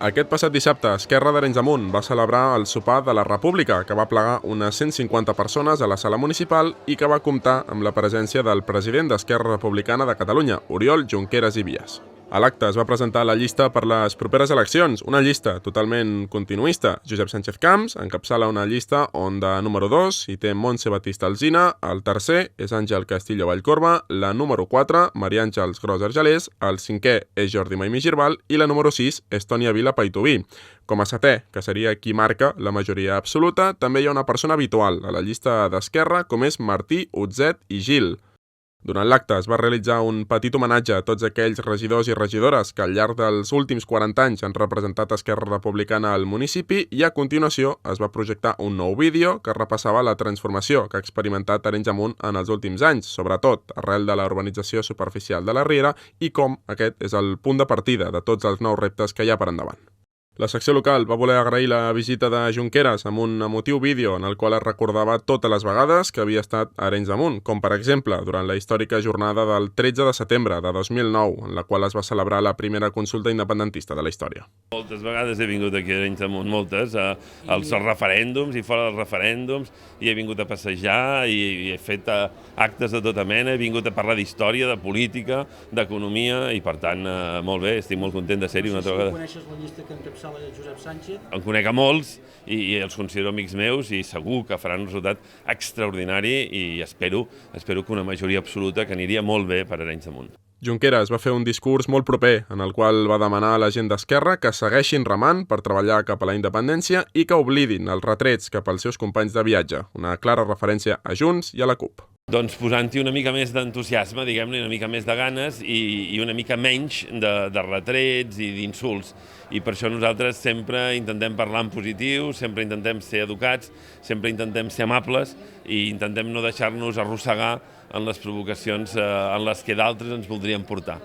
Aquest passat dissabte, Esquerra d'Arenys de Munt va celebrar el sopar de la República, que va plegar unes 150 persones a la sala municipal i que va comptar amb la presència del president d'Esquerra Republicana de Catalunya, Oriol Junqueras i Vies. A l'acte es va presentar la llista per les properes eleccions, una llista totalment continuista. Josep Sánchez Camps encapçala una llista on de número 2 hi té Montse Batista Alsina, el tercer és Àngel Castillo Vallcorba, la número 4, Maria Àngels Gros Argelers, el cinquè és Jordi Maimí Girbal i la número 6 és Tònia Vila Paituví. Com a setè, que seria qui marca la majoria absoluta, també hi ha una persona habitual a la llista d'Esquerra, com és Martí, Utzet i Gil. Durant l'acte es va realitzar un petit homenatge a tots aquells regidors i regidores que al llarg dels últims 40 anys han representat Esquerra Republicana al municipi i a continuació es va projectar un nou vídeo que repassava la transformació que ha experimentat Arenys de Munt en els últims anys, sobretot arrel de la urbanització superficial de la Riera i com aquest és el punt de partida de tots els nous reptes que hi ha per endavant. La secció local va voler agrair la visita de Junqueras amb un emotiu vídeo en el qual es recordava totes les vegades que havia estat a Arenys de Munt, com per exemple durant la històrica jornada del 13 de setembre de 2009, en la qual es va celebrar la primera consulta independentista de la història. Moltes vegades he vingut aquí a Arenys de Munt, moltes, als referèndums i fora dels referèndums, i he vingut a passejar i he fet actes de tota mena, he vingut a parlar d'història, de política, d'economia, i per tant, molt bé, estic molt content de ser-hi una altra vegada. Coneixes la llista que encapçala Josep Sánchez? En conec a molts i els considero amics meus i segur que faran un resultat extraordinari i espero que una majoria absoluta que aniria molt bé per Arenys de Munt. Junqueras va fer un discurs molt proper en el qual va demanar a la gent d'Esquerra que segueixin remant per treballar cap a la independència i que oblidin els retrets cap als seus companys de viatge, una clara referència a Junts i a la CUP. Doncs posant-hi una mica més d'entusiasme, diguem-ne, una mica més de ganes i una mica menys de retrets i d'insults. I per això nosaltres sempre intentem parlar en positiu, sempre intentem ser educats, sempre intentem ser amables i intentem no deixar-nos arrossegar en les provocacions en les que d'altres ens voldrien portar.